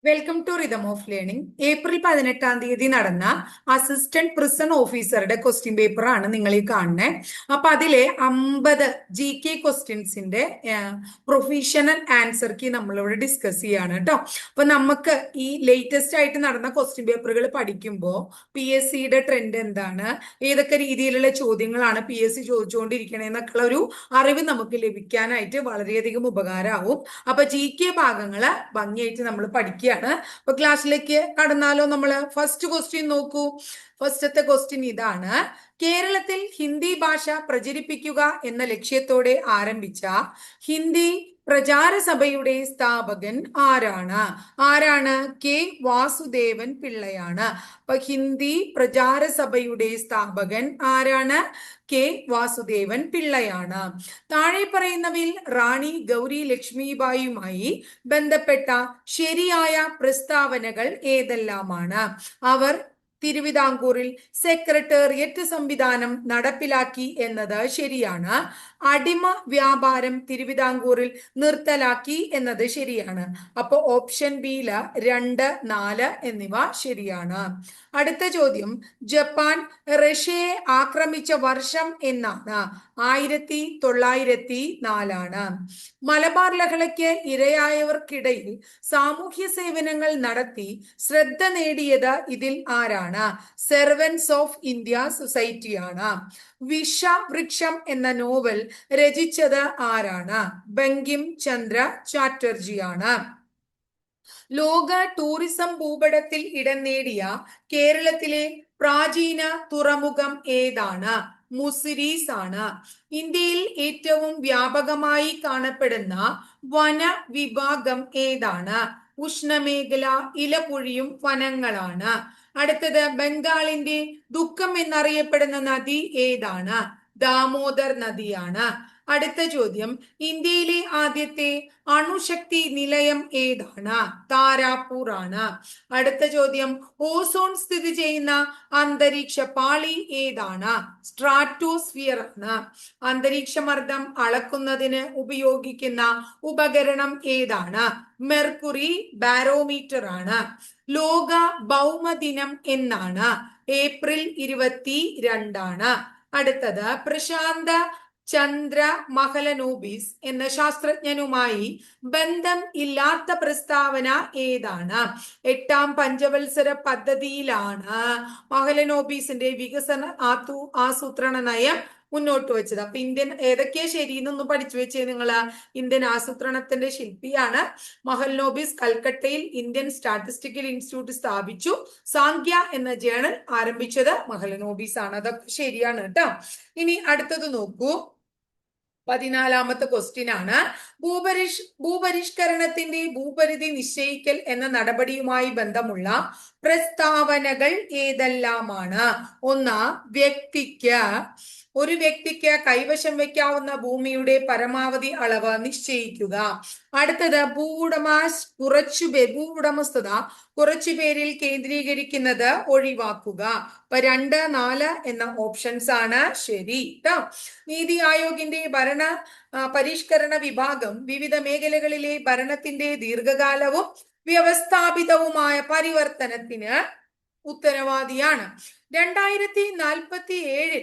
Welcome to rhythm of learning. April 18 നടന്ന assistant prison ഓഫീസറുടെ question paper ആണ് നിങ്ങൾ ഈ കാണുന്നത്. അപ്പൊ അതിലെ 50 GK ക്വസ്റ്റ്യൻസിന്റെ പ്രൊഫഷണൽ ആൻസർ കീ നമ്മളിവിടെ ഡിസ്കസ് ചെയ്യാണ് കേട്ടോ. അപ്പൊ നമുക്ക് ഈ ലേറ്റസ്റ്റ് ആയിട്ട് നടന്ന ക്വസ്റ്റ്യൻ പേപ്പറുകൾ പഠിക്കുമ്പോൾ PSCയുടെ ട്രെൻഡ് എന്താണ്, ഏതൊക്കെ രീതിയിലുള്ള ചോദ്യങ്ങളാണ് PSC ചോദിച്ചുകൊണ്ടിരിക്കണേന്നൊക്കെയുള്ള ഒരു അറിവ് നമുക്ക് ലഭിക്കാനായിട്ട് വളരെയധികം ഉപകാരമാവും. അപ്പൊ GK ഭാഗങ്ങള് ഭംഗിയായിട്ട് നമ്മൾ പഠിക്കുക. അപ്പൊ ക്ലാസ്സിലേക്ക് കടന്നാലോ. നമ്മള് ഫസ്റ്റ് ക്വസ്റ്റ്യൻ നോക്കൂ. ഫസ്റ്റത്തെ ക്വസ്റ്റ്യൻ ഇതാണ്: കേരളത്തിൽ ഹിന്ദി ഭാഷ പ്രചരിപ്പിക്കുക എന്ന ലക്ഷ്യത്തോടെ ആരംഭിച്ച ഹിന്ദി പ്രചാര സഭയുടെ സ്ഥാപകൻ ആരാണ്? കെ വാസുദേവൻ പിള്ളയാണ്. അപ്പൊ ഹിന്ദി പ്രചാര സഭയുടെ സ്ഥാപകൻ ആരാണ്? കെ വാസുദേവൻ പിള്ളയാണ്. താഴെ പറയുന്നവയിൽ റാണി ഗൗരി ലക്ഷ്മിബായിയുമായി ബന്ധപ്പെട്ട ശരിയായ പ്രസ്താവനകൾ ഏതെല്ലാമാണ്? അവർ തിരുവിതാംകൂറിൽ സെക്രട്ടേറിയറ്റ് സംവിധാനം നടപ്പിലാക്കി എന്നത് ശരിയാണ്. അടിമ വ്യാപാരം തിരുവിതാംകൂറിൽ നിർത്തലാക്കി എന്നത് ശരിയാണ്. അപ്പൊ ഓപ്ഷൻ ബിയില് 2, 4 എന്നിവ ശരിയാണ്. അടുത്ത ചോദ്യം: ജപ്പാൻ റഷ്യയെ ആക്രമിച്ച വർഷം എന്നാണ്? 1904. മലബാർ ലഹളയ്ക്ക് ഇരയായവർക്കിടയിൽ സാമൂഹ്യ സേവനങ്ങൾ നടത്തി ശ്രദ്ധ നേടിയത് ഇതിൽ ആരാണ്? സെർവൻസ് ഓഫ് ഇന്ത്യ സൊസൈറ്റിയാണ്. വിഷവൃക്ഷം എന്ന നോവൽ രചിച്ചത് ആരാണ്? ബങ്കിം ചന്ദ്ര ചാറ്റർജിയാണ്. ലോക ടൂറിസം ഭൂപടത്തിൽ ഇടം നേടിയ കേരളത്തിലെ പ്രാചീന തുറമുഖം ഏതാണ്? മുസിരീസ് ആണ്. ഇന്ത്യയിൽ ഏറ്റവും വ്യാപകമായി കാണപ്പെടുന്ന വനവിഭാഗം ഏതാണ്? ഉഷ്ണമേഖല ഇലപൊഴിയും വനങ്ങളാണ്. അടുത്തത്: ബംഗാളിന്റെ ദുഃഖം എന്നറിയപ്പെടുന്ന നദി ഏതാണ്? ദാമോദർ നദിയാണ്. അടുത്ത ചോദ്യം: ഇന്ത്യയിലെ ആദ്യത്തെ അണുശക്തി നിലയം ഏതാണ്? താരാപൂർ ആണ്. അടുത്ത ചോദ്യം: ഓസോൺ സ്ഥിതി ചെയ്യുന്ന അന്തരീക്ഷ പാളി ഏതാണ്? സ്ട്രാറ്റോസ്ഫിയർ ആണ്. അന്തരീക്ഷമർദ്ദം അളക്കുന്നതിന് ഉപയോഗിക്കുന്ന ഉപകരണം ഏതാണ്? മെർക്കുറി ബാരോമീറ്റർ ആണ്. ലോക ഭൗമദിനം എന്നാണ്? ഏപ്രിൽ 22. അടുത്തത്: പ്രശാന്ത ചന്ദ്ര മഹലനോബിസ് എന്ന ശാസ്ത്രജ്ഞനുമായി ബന്ധം ഇല്ലാത്ത പ്രസ്താവന ഏതാണ്? 8ാം പഞ്ചവത്സര പദ്ധതിയിലാണ് മഹലനോബിസിന്റെ വികസന ആസൂത്രണ നയം മുന്നോട്ട് വെച്ചത്. അപ്പൊ ഇന്ത്യൻ ഏതൊക്കെയാ ശരി എന്നൊന്നും പഠിച്ചു വെച്ചേ നിങ്ങള്. ഇന്ത്യൻ ആസൂത്രണത്തിന്റെ ശില്പിയാണ് മഹലനോബിസ്. കൽക്കട്ടയിൽ ഇന്ത്യൻ സ്റ്റാറ്റിസ്റ്റിക്കൽ ഇൻസ്റ്റിറ്റ്യൂട്ട് സ്ഥാപിച്ചു. സാങ്ക്യ എന്ന ജേണൽ ആരംഭിച്ചത് മഹലനോബിസ് ആണ്. അതൊക്കെ ശരിയാണ് കേട്ടോ. ഇനി അടുത്തത് നോക്കൂ. 14ാമത്തെ ക്വസ്റ്റ്യൻ ആണ്: ഭൂപരിഷ്കരണത്തിന്റെ ഭൂപരിധി നിശ്ചയിക്കൽ എന്ന നടപടിയുമായി ബന്ധമുള്ള പ്രസ്താവനകൾ ഏതെല്ലാമാണ്? 1. ഒരു വ്യക്തിക്ക് കൈവശം വെക്കാവുന്ന ഭൂമിയുടെ പരമാവധി അളവ് നിശ്ചയിക്കുക. അടുത്തത്: ഭൂവുടമസ്ഥത കുറച്ചുപേരിൽ കേന്ദ്രീകരിക്കുന്നത് ഒഴിവാക്കുക. അപ്പൊ 2, 4 എന്ന ഓപ്ഷൻസ് ആണ് ശരി ട്ടോ. നീതി ആയോഗിന്റെ ഭരണ പരിഷ്കരണ വിഭാഗം വിവിധ മേഖലകളിലെ ഭരണത്തിന്റെ ദീർഘകാലവും വ്യവസ്ഥാപിതവുമായ പരിവർത്തനത്തിന് ഉത്തരവാദിയാണ്. 2047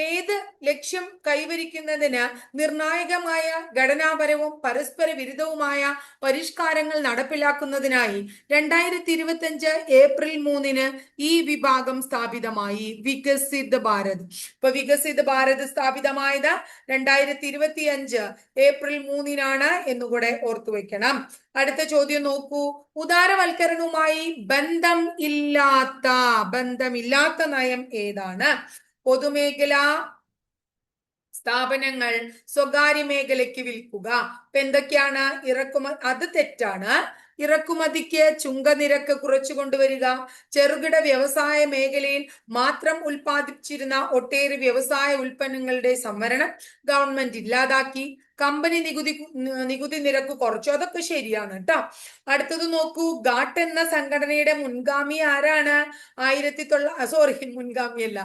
ഏത് ലക്ഷ്യം കൈവരിക്കുന്നതിന് നിർണായകമായ ഘടനാപരവും പരസ്പര വിരുദ്ധവുമായ പരിഷ്കാരങ്ങൾ നടപ്പിലാക്കുന്നതിനായി 2025 ഏപ്രിൽ 3 ഈ വിഭാഗം സ്ഥാപിതമായി? വികസിത് ഭാരത്. ഇപ്പൊ വികസിത് ഭാരത് സ്ഥാപിതമായത് 2025 ഏപ്രിൽ 3 എന്നുകൂടെ ഓർത്തു വെക്കണം. അടുത്ത ചോദ്യം നോക്കൂ. ഉദാരവൽക്കരണവുമായി ബന്ധമില്ലാത്ത നയം ഏതാണ്? പൊതുമേഖലാ സ്ഥാപനങ്ങൾ സ്വകാര്യ മേഖലയ്ക്ക് വിൽക്കുക. ഇപ്പൊ എന്തൊക്കെയാണ്? അത് തെറ്റാണ്. ഇറക്കുമതിക്ക് ചുങ്കനിരക്ക് കുറച്ചു കൊണ്ടുവരിക. ചെറുകിട വ്യവസായ മേഖലയിൽ മാത്രം ഉൽപ്പാദിപ്പിച്ചിരുന്ന ഒട്ടേറെ വ്യവസായ ഉൽപ്പന്നങ്ങളുടെ സംവരണം ഗവൺമെന്റ് ഇല്ലാതാക്കി. കമ്പനി നികുതി നിരക്ക് കുറച്ചു, അതൊക്കെ ശരിയാണ് കേട്ടോ. അടുത്തത് നോക്കൂ, ഗാട്ട് എന്ന സംഘടനയുടെ മുൻഗാമി ആരാണ്? മുൻഗാമിയല്ല,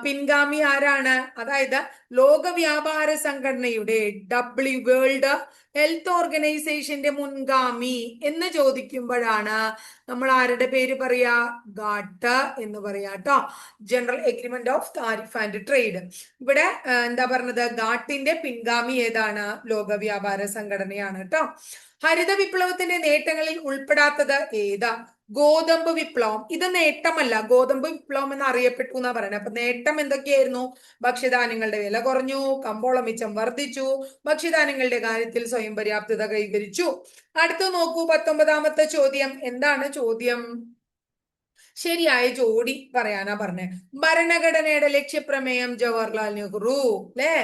പിൻഗാമി ആരാണ്? അതായത് ലോക വ്യാപാര സംഘടനയുടെ വേൾഡ് ഹെൽത്ത് ഓർഗനൈസേഷന്റെ മുൻഗാമി എന്ന് ചോദിക്കുമ്പോഴാണ് നമ്മൾ ആരുടെ പേര് പറയാ? ഗാട്ട് എന്ന് പറയാ കേട്ടോ. General agreement of tariff and trade. ഇവിടെ എന്താ പറഞ്ഞത്? ഗാട്ടിന്റെ പിൻഗാമി ഏതാണ്? ലോക വ്യാപാര സംഘടനയാണ് കേട്ടോ. ഹരിത വിപ്ലവത്തിന്റെ നേട്ടങ്ങളിൽ ഉൾപ്പെടാത്തത് ഏതാ? ഗോതമ്പ് വിപ്ലവം. ഇത് നേട്ടമല്ല, ഗോതമ്പ് വിപ്ലവം എന്ന് അറിയപ്പെട്ടു എന്നാ പറയുന്നത്. അപ്പൊ നേട്ടം എന്തൊക്കെയായിരുന്നു? ഭക്ഷ്യധാന്യങ്ങളുടെ വില കുറഞ്ഞു, കമ്പോള മിച്ചം വർദ്ധിച്ചു, ഭക്ഷ്യധാന്യങ്ങളുടെ കാര്യത്തിൽ സ്വയം പര്യാപ്തത കൈവരിച്ചു. അടുത്ത് നോക്കൂ, 19ാമത്തെ ചോദ്യം. എന്താണ് ചോദ്യം? ശരിയായ ജോഡി പറയാനാ പറഞ്ഞേ. ഭരണഘടനയുടെ ലക്ഷ്യപ്രമേയം ജവഹർലാൽ നെഹ്റു അല്ലേ?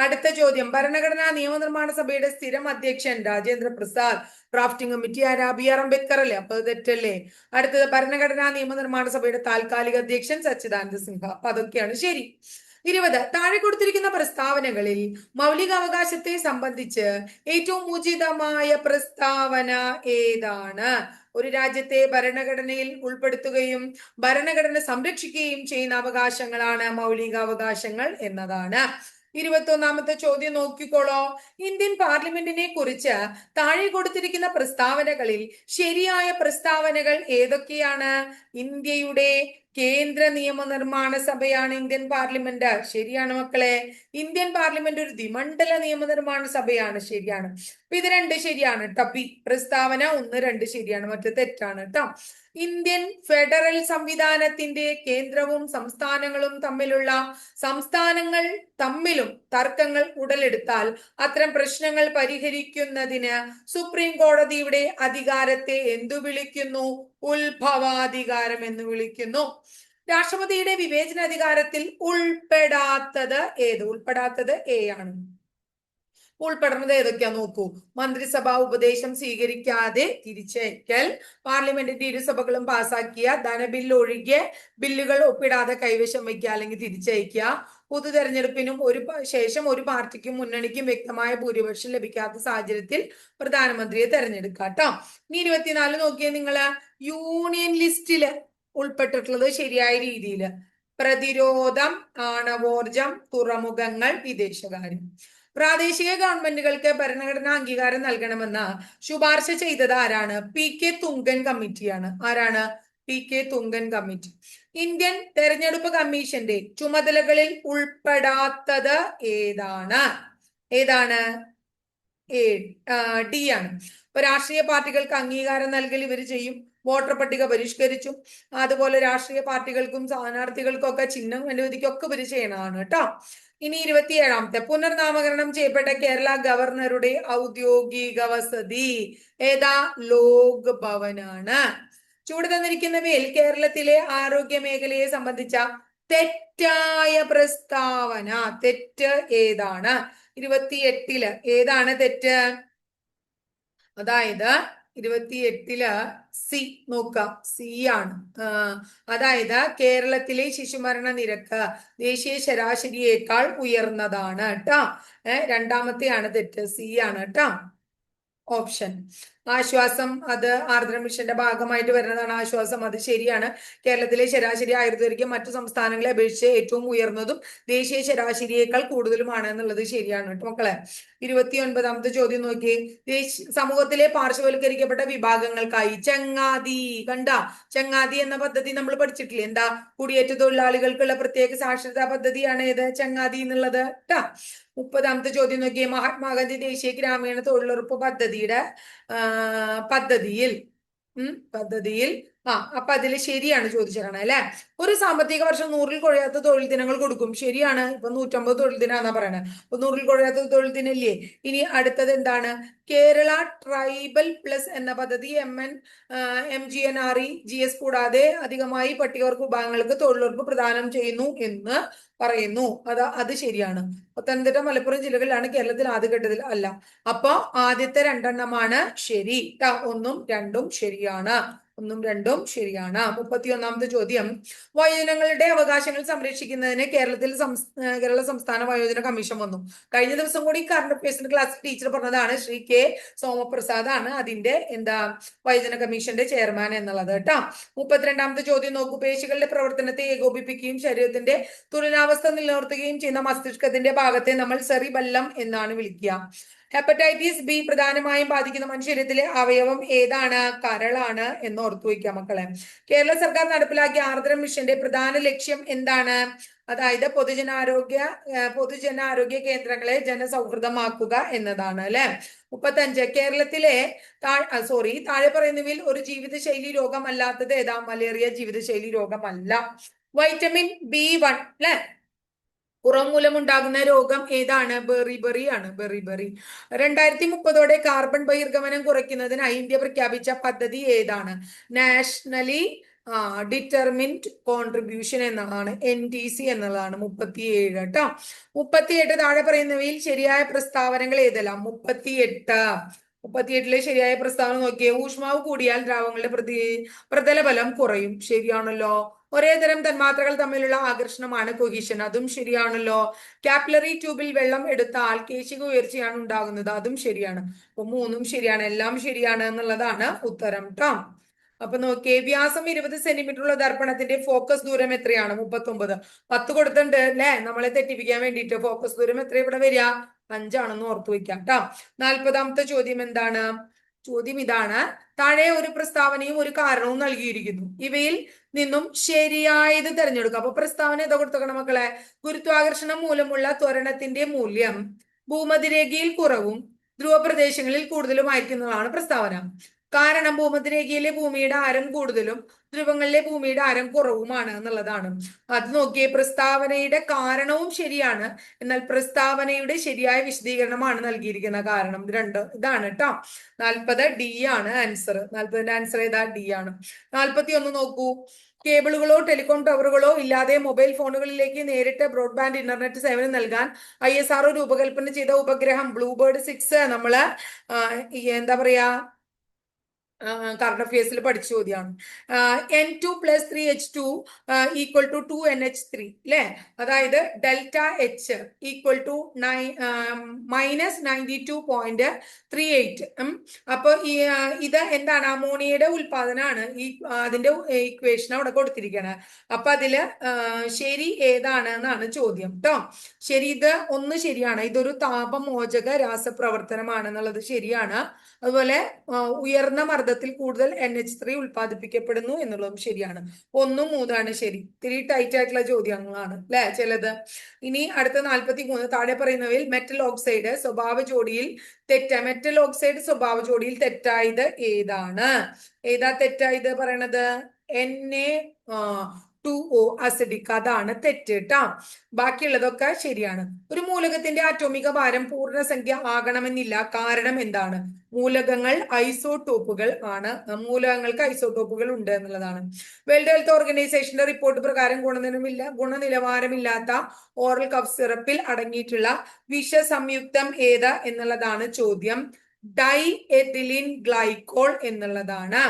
അടുത്ത ചോദ്യം, ഭരണഘടനാ നിയമനിർമ്മാണ സഭയുടെ സ്ഥിരം അധ്യക്ഷൻ രാജേന്ദ്ര പ്രസാദ്. ഡ്രാഫ്റ്റിംഗ് കമ്മിറ്റി ആരാ? BR അംബേദ്കർ അല്ലേ? അപ്പൊ തെറ്റല്ലേ? അടുത്തത്, ഭരണഘടനാ നിയമനിർമ്മാണ സഭയുടെ താൽക്കാലിക അധ്യക്ഷൻ സച്ചിദാനന്ദ സിൻഹ. അപ്പൊ അതൊക്കെയാണ് ശരി. 20. താഴെ കൊടുത്തിരിക്കുന്ന പ്രസ്താവനകളിൽ മൗലികാവകാശത്തെ സംബന്ധിച്ച് ഏറ്റവും ഉചിതമായ പ്രസ്താവന ഏതാണ്? ഒരു രാജ്യത്തെ ഭരണഘടനയിൽ ഉൾപ്പെടുത്തുകയും ഭരണഘടന സംരക്ഷിക്കുകയും ചെയ്യുന്ന അവകാശങ്ങളാണ് മൗലികാവകാശങ്ങൾ എന്നതാണ്. 21ാമത്തെ ചോദ്യം നോക്കിക്കോളോ. ഇന്ത്യൻ പാർലമെന്റിനെ കുറിച്ച് താഴെ കൊടുത്തിരിക്കുന്ന പ്രസ്താവനകളിൽ ശരിയായ പ്രസ്താവനകൾ ഏതൊക്കെയാണ്? ഇന്ത്യയുടെ കേന്ദ്ര നിയമനിർമ്മാണ സഭയാണ് ഇന്ത്യൻ പാർലമെന്റ്. ശരിയാണ് മക്കളെ. ഇന്ത്യൻ പാർലമെന്റ് ഒരു ദ്വിമണ്ഡല നിയമനിർമ്മാണ സഭയാണ്. ശരിയാണ്. അപ്പൊ ഇത് 2 ശരിയാണ് കേട്ടോ. പ്രസ്താവന 1, 2 ശരിയാണ്, മറ്റു തെറ്റാണ് കേട്ടോ. ഇന്ത്യൻ ഫെഡറൽ സംവിധാനത്തിന്റെ കേന്ദ്രവും സംസ്ഥാനങ്ങളും തമ്മിലും തർക്കങ്ങൾ ഉടലെടുത്താൽ അത്തരം പ്രശ്നങ്ങൾ പരിഹരിക്കുന്നതിന് സുപ്രീം കോടതിയുടെ അധികാരത്തെ എന്തു വിളിക്കുന്നു? ഉത്ഭവാധികാരം എന്ന് വിളിക്കുന്നു. രാഷ്ട്രപതിയുടെ വിവേചനാധികാരത്തിൽ ഉൾപ്പെടാത്തത് ഏത്? ഉൾപ്പെടാത്തത് എ ആണ്. ഉൾപ്പെടുന്നത് ഏതൊക്കെയാ നോക്കൂ. മന്ത്രിസഭാ ഉപദേശം സ്വീകരിക്കാതെ തിരിച്ചയക്കൽ, പാർലമെന്റിന്റെ ഇരുസഭകളും പാസാക്കിയ ധനബില്ല് ഒഴികെ ബില്ലുകൾ ഒപ്പിടാതെ കൈവശം വയ്ക്കുക അല്ലെങ്കിൽ തിരിച്ചയക്കുക, പൊതു തെരഞ്ഞെടുപ്പിനും ശേഷം ഒരു പാർട്ടിക്കും മുന്നണിക്കും വ്യക്തമായ ഭൂരിപക്ഷം ലഭിക്കാത്ത സാഹചര്യത്തിൽ പ്രധാനമന്ത്രിയെ തെരഞ്ഞെടുക്കുക കേട്ടോ. ഇനി 24 നോക്കിയേ നിങ്ങള്. യൂണിയൻ ലിസ്റ്റില് ഉൾപ്പെട്ടിട്ടുള്ളത് ശരിയായ രീതിയിൽ പ്രതിരോധം, ആണവോർജം, തുറമുഖങ്ങൾ, വിദേശകാര്യം. പ്രാദേശിക ഗവൺമെന്റുകൾക്ക് ഭരണഘടനാ അംഗീകാരം നൽകണമെന്ന് ശുപാർശ ചെയ്തത് ആരാണ്? PK തുങ്കൻ കമ്മിറ്റിയാണ്. ആരാണ്? PK Thungon committee. ഇന്ത്യൻ തെരഞ്ഞെടുപ്പ് കമ്മീഷന്റെ ചുമതലകളിൽ ഉൾപ്പെടാത്തത് ഏതാണ്? ഡി ആണ്. ഇപ്പൊ രാഷ്ട്രീയ പാർട്ടികൾക്ക് അംഗീകാരം നൽകൽ ഇവര് ചെയ്യും. വോട്ടർ പട്ടിക പരിഷ്കരിച്ചു. അതുപോലെ രാഷ്ട്രീയ പാർട്ടികൾക്കും സ്ഥാനാർത്ഥികൾക്കും ഒക്കെ ചിഹ്നം അനുവദിക്കൊക്കെ ഇവര് ചെയ്യണതാണ് കേട്ടോ. ഇനി 27ാമത്തെ, പുനർനാമകരണം ചെയ്യപ്പെട്ട കേരള ഗവർണറുടെ ഔദ്യോഗിക വസതി ഏതാ? ലോക് ഭവനാണ്. ചൂട് തന്നിരിക്കുന്നവയിൽ കേരളത്തിലെ ആരോഗ്യ മേഖലയെ സംബന്ധിച്ച തെറ്റായ പ്രസ്താവന, തെറ്റ് ഏതാണ്? 28 ഏതാണ് തെറ്റ്? അതായത് 28 സി നോക്കാം. സി ആണ്. അതായത് കേരളത്തിലെ ശിശുമരണ നിരക്ക് ദേശീയ ശരാശരിയേക്കാൾ ഉയർന്നതാണ് കേട്ടോ. 2ാമത്തെയാണ് തെറ്റ്. സി ആണ് കേട്ടോ ഓപ്ഷൻ. ആശ്വാസം, അത് ആർദ്ര മിഷന്റെ ഭാഗമായിട്ട് വരുന്നതാണ്. ആശ്വാസം, അത് ശരിയാണ്. കേരളത്തിലെ ശരാശരി ആയുർദൈർഘ്യം മറ്റു സംസ്ഥാനങ്ങളെ അപേക്ഷിച്ച് ഏറ്റവും ഉയർന്നതും ദേശീയ ശരാശരിയേക്കാൾ കൂടുതലുമാണ് എന്നുള്ളത് ശരിയാണ് കേട്ടോ മക്കളെ. 29ാമത്തെ ചോദ്യം നോക്കി. സമൂഹത്തിലെ പാർശ്വവൽക്കരിക്കപ്പെട്ട വിഭാഗങ്ങൾക്കായി ചങ്ങാതി, ചങ്ങാതി എന്ന പദ്ധതി നമ്മൾ പഠിച്ചിട്ടില്ലേ? എന്താ? കുടിയേറ്റ തൊഴിലാളികൾക്കുള്ള പ്രത്യേക സാക്ഷരതാ പദ്ധതിയാണ് ഏത്? ചങ്ങാതി എന്നുള്ളത് കേട്ടാ. 30ാമത്തെ ചോദ്യം നോക്കിയേ. മഹാത്മാഗാന്ധി ദേശീയ ഗ്രാമീണ തൊഴിലുറപ്പ് പദ്ധതിയിൽ അപ്പൊ അതില് ശരിയാണ് ചോദിച്ചേക്കണേ അല്ലെ. ഒരു സാമ്പത്തിക വർഷം 100ൽ കുറയാത്ത തൊഴിൽ ദിനങ്ങൾ കൊടുക്കും. ശരിയാണ്. ഇപ്പൊ 150 തൊഴിൽ ദിനാന്നാ പറയണത്. അപ്പൊ 100ൽ കുറയാത്ത തൊഴിൽ ദിനല്ലേ. ഇനി അടുത്തത് എന്താണ്? കേരള ട്രൈബൽ പ്ലസ് എന്ന പദ്ധതി MGNREGS കൂടാതെ അധികമായി പട്ടികവർഗ വിഭാഗങ്ങൾക്ക് തൊഴിലുറപ്പ് പ്രദാനം ചെയ്യുന്നു എന്ന് പറയുന്നു. അത് ശരിയാണ്. പത്തനംതിട്ട, മലപ്പുറം ജില്ലകളിലാണ് കേരളത്തിൽ ആദ്യഘട്ടത്തിൽ അല്ല. അപ്പൊ ആദ്യത്തെ 2 ശരി. 1ഉം 2ഉം ശരിയാണ്. ഒന്നും രണ്ടും ശരിയാണ്. 31ാമത്തെ ചോദ്യം, വയോജനങ്ങളുടെ അവകാശങ്ങൾ സംരക്ഷിക്കുന്നതിന് കേരള സംസ്ഥാന വയോജന കമ്മീഷൻ വന്നു. കഴിഞ്ഞ ദിവസം കൂടി കറണ്ട് അഫയേഴ്സിന്റെ ക്ലാസ് ടീച്ചർ പറഞ്ഞതാണ്, ശ്രീ കെ സോമപ്രസാദ് ആണ് അതിന്റെ വയോജന കമ്മീഷന്റെ ചെയർമാൻ എന്നുള്ളത് കേട്ടോ. 32ാമത്തെ ചോദ്യം നോക്കൂ, പേശികളുടെ പ്രവർത്തനത്തെ ഏകോപിപ്പിക്കുകയും ശരീരത്തിന്റെ തുലനാവസ്ഥ നിലനിർത്തുകയും ചെയ്യുന്ന മസ്തിഷ്കത്തിന്റെ ഭാഗത്തെ നമ്മൾ സെറിബെല്ലം എന്നാണ് വിളിക്കുക. ഹെപ്പറ്റൈറ്റിസ് ബി പ്രധാനമായും ബാധിക്കുന്ന മനുഷ്യരിലെ അവയവം ഏതാണ്? കരളാണ് എന്ന് ഓർത്തു വയ്ക്കാം മക്കളെ. കേരള സർക്കാർ നടപ്പിലാക്കിയ ആർദ്രം മിഷന്റെ പ്രധാന ലക്ഷ്യം എന്താണ്? അതായത് പൊതുജനാരോഗ്യ കേന്ദ്രങ്ങളെ ജനസൗഹൃദമാക്കുക എന്നതാണ് അല്ലെ. 35 കേരളത്തിലെ താഴെ പറയുന്നവയിൽ ഒരു ജീവിതശൈലി രോഗമല്ലാത്തത് ഏതാ? മലേറിയ ജീവിതശൈലി രോഗമല്ല. വൈറ്റമിൻ B1 അല്ലെ, പുറം മൂലമുണ്ടാകുന്ന രോഗം ഏതാണ്? ബെറിബറി ആണ്, ബെറിബറി. 2030 കാർബൺ ബഹിർഗമനം കുറയ്ക്കുന്നതിനായി ഇന്ത്യ പ്രഖ്യാപിച്ച പദ്ധതി ഏതാണ്? നാഷണലി ഡിറ്റർമിൻഡ് കോൺട്രിബ്യൂഷൻ എന്നതാണ്, NDC എന്നുള്ളതാണ്. 37 കേട്ടോ. 38 താഴെ പറയുന്നവയിൽ ശരിയായ പ്രസ്താവനകൾ ഏതെല്ലാം? 38ലെ ശരിയായ പ്രസ്താവന നോക്കിയേ. ഊഷ്മാവ് കൂടിയാൽ ദ്രാവകങ്ങളുടെ പ്രതലബലം കുറയും. ശരിയാണല്ലോ. ഒരേ തരം തന്മാത്രകൾ തമ്മിലുള്ള ആകർഷണമാണ് കൊഹീഷൻ. അതും ശരിയാണല്ലോ. കാപ്പിലറി ട്യൂബിൽ വെള്ളം എടുത്താൽ കേശിക ഉയർച്ചയാണ് ഉണ്ടാകുന്നത്. അതും ശരിയാണ്. അപ്പൊ 3ഉം ശരിയാണ്, എല്ലാം ശരിയാണ് എന്നുള്ളതാണ് ഉത്തരം ട്ടോ. അപ്പൊ നോക്കിയേ, വ്യാസം 20 സെന്റിമീറ്റർ ഉള്ള ദർപ്പണത്തിന്റെ ഫോക്കസ് ദൂരം എത്രയാണ്? 39. 10 കൊടുത്തിട്ടുണ്ട് അല്ലെ, നമ്മളെ തെറ്റിപ്പിക്കാൻ വേണ്ടിയിട്ട്. ഫോക്കസ് ദൂരം എത്ര ഇവിടെ വരിക? 5 ആണെന്ന് ഓർത്തു വെക്കാം ട്ടോ. 40ാമത്തെ ചോദ്യം എന്താണ്? ചോദ്യം ഇതാണ്, താഴെ ഒരു പ്രസ്താവനയും ഒരു കാരണവും നൽകിയിരിക്കുന്നു. ഇവയിൽ നിന്നും ശരിയായത് തിരഞ്ഞെടുക്കുക. അപ്പൊ പ്രസ്താവന ഏതാ കൊടുത്തേക്കണം മക്കളെ? ഗുരുത്വാകർഷണം മൂലമുള്ള ത്വരണത്തിന്റെ മൂല്യം ഭൂമധ്യരേഖയിൽ കുറവും ധ്രുവപ്രദേശങ്ങളിൽ കൂടുതലുമായിരിക്കുന്നതാണ് പ്രസ്താവന. കാരണം ഭൂമധ്യരേഖയിലെ ഭൂമിയുടെ ആരം കൂടുതലും ധ്രുവങ്ങളിലെ ഭൂമിയുടെ ആരം കുറവുമാണ് എന്നുള്ളതാണ്. അത് നോക്കിയേ, പ്രസ്താവനയുടെ കാരണവും ശരിയാണ്, എന്നാൽ പ്രസ്താവനയുടെ ശരിയായ വിശദീകരണമാണ് നൽകിയിരിക്കുന്ന കാരണം. ഇതാണ് കേട്ടോ. 40 D ആണ് ആൻസർ. 40ന്റെ ആൻസർ ഏതാ? D ആണ്. 41 നോക്കൂ, കേബിളുകളോ ടെലികോം ടവറുകളോ ഇല്ലാതെ മൊബൈൽ ഫോണുകളിലേക്ക് നേരിട്ട് ബ്രോഡ്ബാൻഡ് ഇന്റർനെറ്റ് സേവനം നൽകാൻ ISRO രൂപകൽപ്പന ചെയ്ത ഉപഗ്രഹം ബ്ലൂബേർഡ് 6 നമ്മള് എന്താ പറയാ, കറണ്ട് അഫയേഴ്സിൽ പഠിച്ച ചോദ്യമാണ്. N2 + 3H2 = 2NH3 അല്ലെ. അതായത് ഡെൽറ്റ H -92.38. അപ്പൊ ഇത് എന്താണ്? അമോണിയയുടെ ഉൽപാദനമാണ്. അതിന്റെ ഇക്വേഷൻ അവിടെ കൊടുത്തിരിക്കുകയാണ്. അപ്പൊ അതില് ശരി ഏതാണ് എന്നാണ് ചോദ്യം ട്ടോ. ശരി, ഇത് ഒന്ന് ശരിയാണ്. ഇതൊരു താപമോചക രാസപ്രവർത്തനമാണെന്നുള്ളത് ശരിയാണ്. അതുപോലെ ഉയർന്ന മർദ്ദത്തിൽ കൂടുതൽ NH3 ഉൽപ്പാദിപ്പിക്കപ്പെടുന്നു എന്നുള്ളതും ശരിയാണ്. 1ഉം 3ആണ് ശരി. ഇത്തിരി ടൈറ്റ് ആയിട്ടുള്ള ചോദ്യങ്ങളാണ് അല്ലെ ചിലത്. ഇനി അടുത്ത 43 താഴെ പറയുന്നവയിൽ മെറ്റൽ ഓക്സൈഡ് സ്വഭാവ ജോഡിയിൽ തെറ്റായത് ഏതാണ്? ഏതാ തെറ്റായത് പറയണത്? Na2O അസിഡിക്, അതാണ് തെറ്റ് കേട്ടോ. ബാക്കിയുള്ളതൊക്കെ ശരിയാണ്. ഒരു മൂലകത്തിന്റെ ആറ്റോമിക ഭാരം പൂർണ്ണസംഖ്യ ആകണമെന്നില്ല. കാരണം എന്താണ്? മൂലകങ്ങൾക്ക് ഐസോട്ടോപ്പുകൾ ഉണ്ട് എന്നുള്ളതാണ്. വേൾഡ് ഹെൽത്ത് ഓർഗനൈസേഷന്റെ റിപ്പോർട്ട് പ്രകാരം ഗുണനിലവാരമില്ലാത്ത ഓറൽ കഫ് സിറപ്പിൽ അടങ്ങിയിട്ടുള്ള വിഷസംയുക്തം ഏത് എന്നുള്ളതാണ് ചോദ്യം. ഡൈഎഥിലിൻ ഗ്ലൈക്കോൾ എന്നുള്ളതാണ്.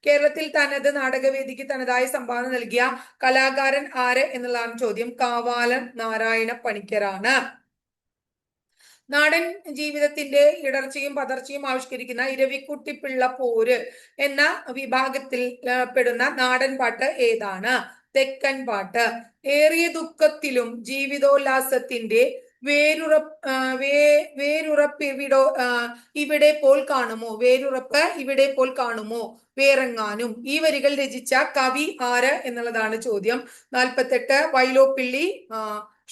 കേരളത്തിൽ തനത് നാടകവേദിക്ക് തനതായ സംഭാവന നൽകിയ കലാകാരൻ ആര് എന്നുള്ളതാണ് ചോദ്യം. കാവാലൻ നാരായണ പണിക്കരാണ്. നാടൻ ജീവിതത്തിന്റെ ഇടർച്ചയും പതർച്ചയും ആവിഷ്കരിക്കുന്ന ഇരവിക്കുട്ടിപ്പിള്ള പോര് എന്ന വിഭാഗത്തിൽ പെടുന്ന നാടൻ പാട്ട് ഏതാണ്? തെക്കൻ പാട്ട്. ഏറിയ ദുഃഖത്തിലും ജീവിതോല്ലാസത്തിന്റെ വേരുറപ്പ് ഇവിടെ പോൽ കാണുമോ വേറെങ്ങാനും. ഈ വരികൾ രചിച്ച കവി ആര് എന്നുള്ളതാണ് ചോദ്യം. 48 വൈലോപ്പിള്ളി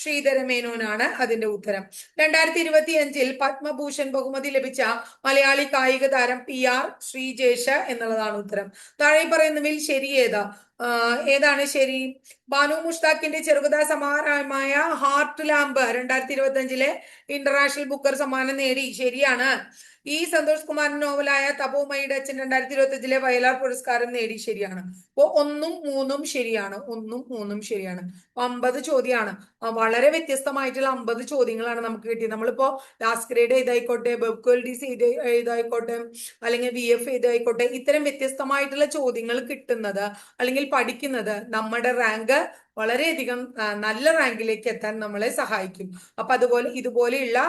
ശ്രീധരമേനോനാണ് അതിന്റെ ഉത്തരം. 2025 പത്മഭൂഷൺ ബഹുമതി ലഭിച്ച മലയാളി കായിക താരം PR ശ്രീജേഷ് എന്നുള്ളതാണ് ഉത്തരം. താഴെ പറയുന്നതിൽ ശരി ഏതാണ് ശരി? ബാനു മുഷ്താഖിന്റെ ചെറുകഥാ സമാഹാരമായ ഹാർട്ട് ലാമ്പ് 2025 ഇന്റർനാഷണൽ ബുക്കർ സമ്മാനം നേടി. ശരിയാണ്. ഈ സന്തോഷ് കുമാറിന്റെ നോവലായ തപോമയുടെ അച്ഛൻ 2025 വയലാർ പുരസ്കാരം നേടി. ശരിയാണ്. അപ്പൊ 1ഉം 3ഉം ശരിയാണ്. 1ഉം 3ഉം ശരിയാണ്. 50 ചോദ്യമാണ്. വളരെ വ്യത്യസ്തമായിട്ടുള്ള 50 ചോദ്യങ്ങളാണ് നമുക്ക് കിട്ടിയത്. നമ്മളിപ്പോ ലാസ്റ്റ് ഗ്രേഡ് എഴുതായിക്കോട്ടെ, ബെബ്കോൾഡീസ് എഴുതായിക്കോട്ടെ, അല്ലെങ്കിൽ VF എഴുതായിക്കോട്ടെ, ഇത്തരം വ്യത്യസ്തമായിട്ടുള്ള ചോദ്യങ്ങൾ കിട്ടുന്നത് അല്ലെങ്കിൽ പഠിക്കുന്നത് നമ്മുടെ റാങ്ക് വളരെയധികം നല്ല റാങ്കിലേക്ക് എത്താൻ നമ്മളെ സഹായിക്കും. അപ്പൊ അതുപോലെ ഇതുപോലെയുള്ള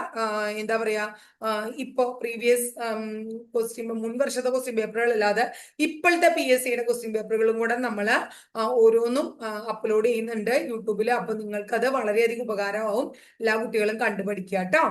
എന്താ പറയാ ഇപ്പോ പ്രീവിയസ് ക്വസ്റ്റ്യൻ, മുൻ വർഷത്തെ ക്വസ്റ്റ്യൻ പേപ്പറുകളല്ലാതെ ഇപ്പോഴത്തെ PSCയുടെ ക്വസ്റ്റ്യൻ പേപ്പറുകളും കൂടെ നമ്മൾ ഓരോന്നും അപ്ലോഡ് ചെയ്യുന്നുണ്ട് യൂട്യൂബിൽ. അപ്പൊ നിങ്ങൾക്ക് അത് വളരെയധികം ഉപകാരമാവും. എല്ലാ കുട്ടികളും കണ്ടുപഠിക്കുക കേട്ടോ.